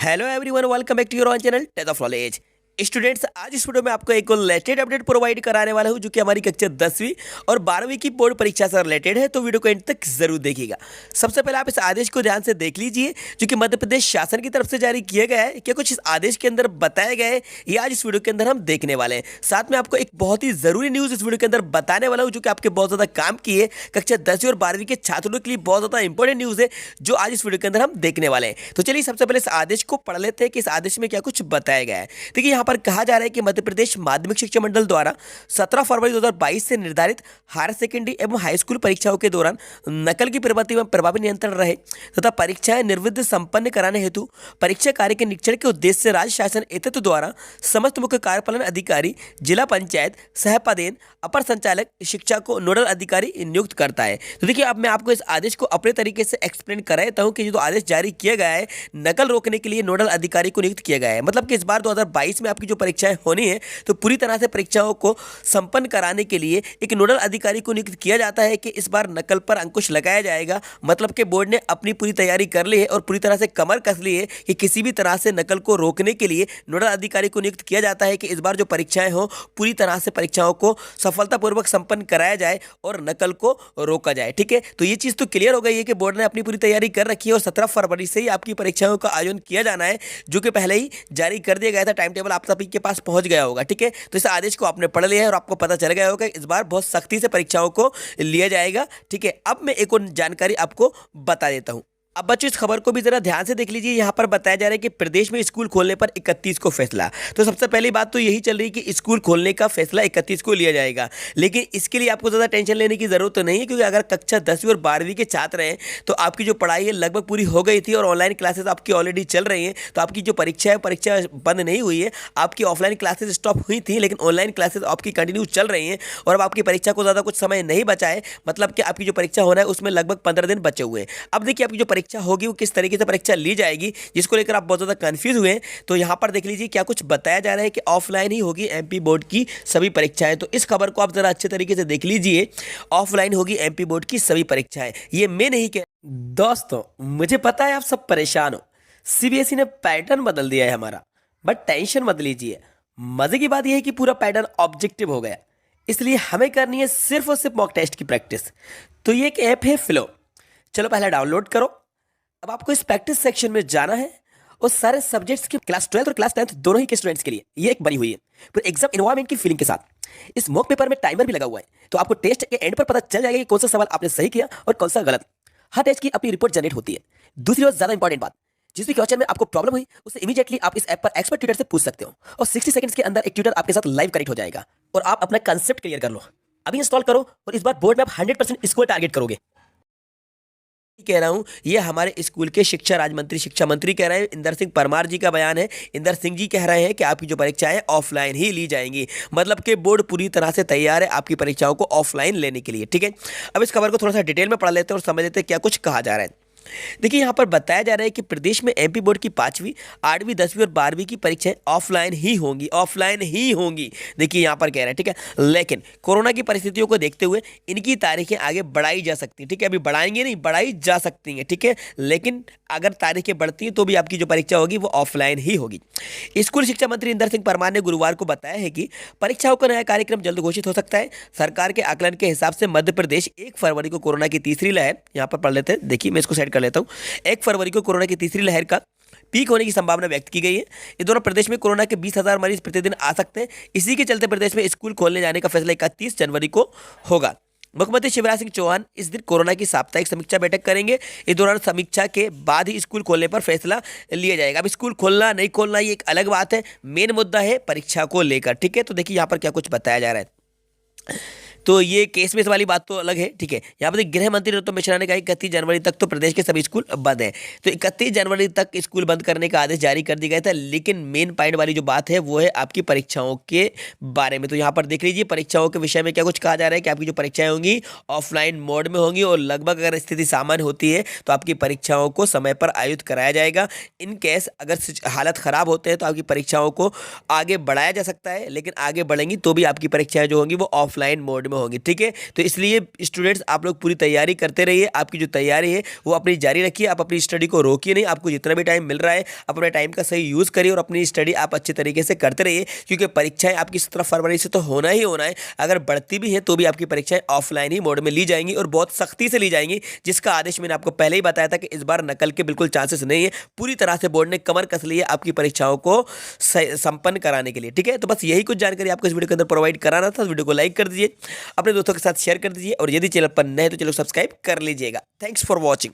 Hello everyone, welcome back to your own channel test of knowledge. Students, आज इस video में आपको एक लेटेस्ट अपडेट प्रोवाइड कराने वाला हूं जो कि हमारी कक्षा 10वीं और 12वीं की बोर्ड परीक्षा से रिलेटेड है। तो वीडियो को एंड तक जरूर देखिएगा। सबसे पहले आप इस आदेश को ध्यान से देख लीजिए जो कि मध्य प्रदेश शासन की तरफ से जारी किया गया है। क्या कुछ इस आदेश के अंदर बताया गया है ये आज इस वीडियो के अंदर हम देखने वाले हैं। साथ में आपको एक बहुत ही जरूरी न्यूज इस वीडियो के अंदर बताने वाला हूँ जो कि आपके बहुत ज्यादा काम की है। कक्षा 10वीं और 12वीं के छात्रों के लिए बहुत ज्यादा इंपॉर्टेंट न्यूज है जो आज इस वीडियो के अंदर हम देखने वाले हैं। तो चलिए सबसे पहले इस आदेश को पढ़ लेते हैं कि इस आदेश में क्या कुछ बताया गया है। देखिए, यहाँ पर कहा जा रहा है कि मध्य प्रदेश माध्यमिक शिक्षा मंडल द्वारा 17 फरवरी 2022 से निर्धारित हायर सेकेंडरी एवं हाई स्कूल परीक्षाओं के दौरान नकल की प्रवृत्ति में प्रभावी नियंत्रण रहे तथा परीक्षाएं निर्विघ्न संपन्न कराने हेतु परीक्षा कार्य के निरीक्षण के उद्देश्य से राज्य शासन एतत्व द्वारा समस्त मुख्य कार्यपालन अधिकारी, जिला पंचायत सहपादेन, अपर संचालक शिक्षा को नोडल अधिकारी नियुक्त करता है। तो देखिए, अब मैं आपको इस आदेश को अपने तरीके से एक्सप्लेन कर देता हूं कि जो आदेश जारी किया गया है, नकल रोकने के लिए नोडल अधिकारी को नियुक्त किया गया है। मतलब कि इस बार 2022 में आपकी जो परीक्षाएं होनी है तो पूरी तरह से परीक्षाओं को संपन्न कराने के लिए एक नोडल अधिकारी को नियुक्त किया जाता है कि इस बार नकल पर अंकुश लगाया जाएगा। मतलब कि बोर्ड ने अपनी पूरी तैयारी कर ली है और पूरी तरह से कमर कस ली है कि किसी भी तरह से नकल को रोकने के लिए नोडल अधिकारी को नियुक्त किया जाता है कि इस बार जो परीक्षाएं हो पूरी तरह से परीक्षाओं को सफलतापूर्वक संपन्न कराया जाए और नकल को रोका जाए। ठीक है, तो ये चीज़ तो क्लियर हो गई है कि बोर्ड ने अपनी पूरी तैयारी कर रखी है और 17 फरवरी से ही आपकी परीक्षाओं का आयोजन किया जाना है जो कि पहले ही जारी कर दिया गया था। टाइम टेबल आप सभी के पास पहुंच गया होगा। ठीक है, तो इस आदेश को आपने पढ़ लिया है और आपको पता चल गया होगा इस बार बहुत सख्ती से परीक्षाओं को लिया जाएगा। ठीक है, अब मैं एक और जानकारी आपको बता देता हूं। अब बच्चों, इस खबर को भी जरा ध्यान से देख लीजिए। यहाँ पर बताया जा रहा है कि प्रदेश में स्कूल खोलने पर 31 को फैसला। तो सबसे पहली बात तो यही चल रही है कि स्कूल खोलने का फैसला 31 को लिया जाएगा। लेकिन इसके लिए आपको ज़्यादा टेंशन लेने की जरूरत तो नहीं है, क्योंकि अगर कक्षा 10वीं और 12वीं के छात्र हैं तो आपकी जो पढ़ाई है लगभग पूरी हो गई थी और ऑनलाइन क्लासेस आपकी ऑलरेडी चल रही हैं। तो आपकी जो परीक्षा है, परीक्षा बंद नहीं हुई है। आपकी ऑफलाइन क्लासेस स्टॉप हुई थी लेकिन ऑनलाइन क्लासेस आपकी कंटिन्यू चल रही हैं और अब आपकी परीक्षा को ज़्यादा कुछ समय नहीं बचा है। मतलब कि आपकी जो परीक्षा होना है उसमें लगभग 15 दिन बचे हुए हैं। अब देखिए, आपकी जो परीक्षा होगी वो किस तरीके से परीक्षा ली जाएगी, जिसको लेकर आप बहुत ज्यादा कंफ्यूज हुए हैं। तो यहां पर देख लीजिए क्या कुछ बताया जा रहा है कि ऑफलाइन ही होगी एमपी बोर्ड की सभी परीक्षाएं। तो इस खबर को आप जरा अच्छे तरीके से देख लीजिए। ऑफलाइन होगी एमपी बोर्ड की सभी परीक्षाएं। ये मैं नहीं कह दोस्तों, मुझे पता है आप सब परेशान हो। सीबीएसई ने पैटर्न बदल दिया है हमारा, बट टेंशन मत लीजिए। मजे की बात यह है कि पूरा पैटर्न ऑब्जेक्टिव हो गया, इसलिए हमें करनी है सिर्फ और सिर्फ मॉक टेस्ट की प्रैक्टिस। तो ये एक ऐप है फ्लो। चलो पहले डाउनलोड करो। अब आपको इस प्रैक्टिस सेक्शन में जाना है और सारे सब्जेक्ट्स के क्लास 12 और क्लास 10 दोनों ही के स्टूडेंट्स के लिए ये एक बनी हुई है पूरे एग्जाम एनवायरनमेंट की फीलिंग के साथ। इस मॉक पेपर में टाइमर भी लगा हुआ है, तो आपको टेस्ट के एंड पर पता चल जाएगा कि कौन सा सवाल आपने सही किया और कौन सा गलत। हर टेस्ट की अपनी रिपोर्ट जनरेट होती है। दूसरी और ज्यादा इंपॉर्टेंट बात, जिस भी क्वेश्चन में आपको प्रॉब्लम हुई उसे इमीडिएटली आप इस ऐप पर एक्सपर्ट ट्यूटर से पूछ सकते हो और 60 सेकंड्स के अंदर एक ट्यूटर आपके साथ लाइव कनेक्ट हो जाएगा और आप अपना कंसेप्ट क्लियर कर लो। अभी इंस्टॉल करो और इस बार बोर्ड में आप 100% स्कोर टारगेट करोगे। कह रहा हूं, ये हमारे स्कूल के शिक्षा राज्य मंत्री, शिक्षा मंत्री कह रहे हैं। इंदर सिंह परमार जी का बयान है। इंदर सिंह जी कह रहे हैं कि आपकी जो परीक्षाएं ऑफलाइन ही ली जाएंगी। मतलब कि बोर्ड पूरी तरह से तैयार है आपकी परीक्षाओं को ऑफलाइन लेने के लिए। ठीक है, अब इस खबर को थोड़ा सा डिटेल में पढ़ लेते हैं और समझ लेते हैं क्या कुछ कहा जा रहा है। देखिए, यहां पर बताया जा रहा है कि प्रदेश में एमपी बोर्ड की 5वीं, 8वीं, 10वीं और 12वीं की परीक्षाएं ऑफलाइन ही होंगी, ऑफलाइन ही होंगी। देखिए यहां पर कह रहा है, ठीक है, लेकिन कोरोना की परिस्थितियों को देखते हुए इनकी तारीखें आगे बढ़ाई जा सकती हैं। ठीक है, अभी बढ़ाएंगे नहीं, बढ़ाई जा सकती हैं। ठीक है, लेकिन अगर तारीखें बढ़ती हैं तो भी आपकी जो परीक्षा होगी वो ऑफलाइन ही होगी। स्कूल शिक्षा मंत्री इंदर सिंह परमार ने गुरुवार को बताया है कि परीक्षाओं का नया कार्यक्रम जल्द घोषित हो सकता है। सरकार के आकलन के हिसाब से मध्य प्रदेश 1 फरवरी को कोरोना की तीसरी लहर, यहां पर पढ़ लेते हैं, देखिए मैं इसको सेट कर लेता हूं। 1 फरवरी को कोरोना की तीसरी लहर का पीक होने की संभावना व्यक्त की गई है। इस दौरान प्रदेश में कोरोना के 20,000 मरीज प्रतिदिन आ सकते हैं। इसी के चलते प्रदेश में स्कूल खोलने जाने का फैसला 31 जनवरी को होगा। मुख्यमंत्री शिवराज सिंह चौहान इस दिन कोरोना की साप्ताहिक समीक्षा बैठक करेंगे। इस दौरान समीक्षा के बाद ही स्कूल खोलने पर फैसला लिया जाएगा। अब स्कूल खोलना नहीं खोलना ये एक अलग बात है, मेन मुद्दा है परीक्षा को लेकर। ठीक है, तो देखिए यहाँ पर क्या कुछ बताया जा रहा है। तो ये केस में इस वाली बात तो अलग है। ठीक है, यहाँ पर गृह मंत्री नरोत्तम मिश्रा ने कहा 31 जनवरी तक तो प्रदेश के सभी स्कूल बंद हैं। तो 31 जनवरी तक स्कूल बंद करने का आदेश जारी कर दिया गया था। लेकिन मेन पॉइंट वाली जो बात है वो है आपकी परीक्षाओं के बारे में। तो यहाँ पर देख लीजिए परीक्षाओं के विषय में क्या कुछ कहा जा रहा है कि आपकी जो परीक्षाएं होंगी ऑफलाइन मोड में होंगी और लगभग अगर स्थिति सामान्य होती है तो आपकी परीक्षाओं को समय पर आयोजित कराया जाएगा। इन केस अगर हालत खराब होते हैं तो आपकी परीक्षाओं को आगे बढ़ाया जा सकता है, लेकिन आगे बढ़ेंगी तो भी आपकी परीक्षाएं जो होंगी वो ऑफलाइन मोड में में होंगी, ठीक है। तो इसलिए स्टूडेंट्स आप लोग पूरी तैयारी करते रहिए, आपकी जो तैयारी है वो अपनी जारी रखिए, आप अपनी स्टडी को रोकिए नहीं। आपको जितना भी टाइम मिल रहा है अपने टाइम का सही यूज़ करिए और अपनी स्टडी आप अच्छे तरीके से करते रहिए, क्योंकि परीक्षाएं आपकी 17 फरवरी से तो होना ही होना है। अगर बढ़ती भी है तो भी आपकी परीक्षाएं ऑफलाइन ही मोड में ली जाएंगी और बहुत सख्ती से ली जाएंगी, जिसका आदेश मैंने आपको पहले ही बताया था कि इस बार नकल के बिल्कुल चांसेस नहीं है। पूरी तरह से बोर्ड ने कमर कस ली है आपकी परीक्षाओं को संपन्न कराने के लिए, ठीक है। तो बस यही कुछ जानकारी आपको इस वीडियो के अंदर प्रोवाइड कराना था। वीडियो को लाइक कर दीजिए, अपने दोस्तों के साथ शेयर कर दीजिए और यदि चैनल पर नए तो चलो सब्सक्राइब कर लीजिएगा। Thanks for watching.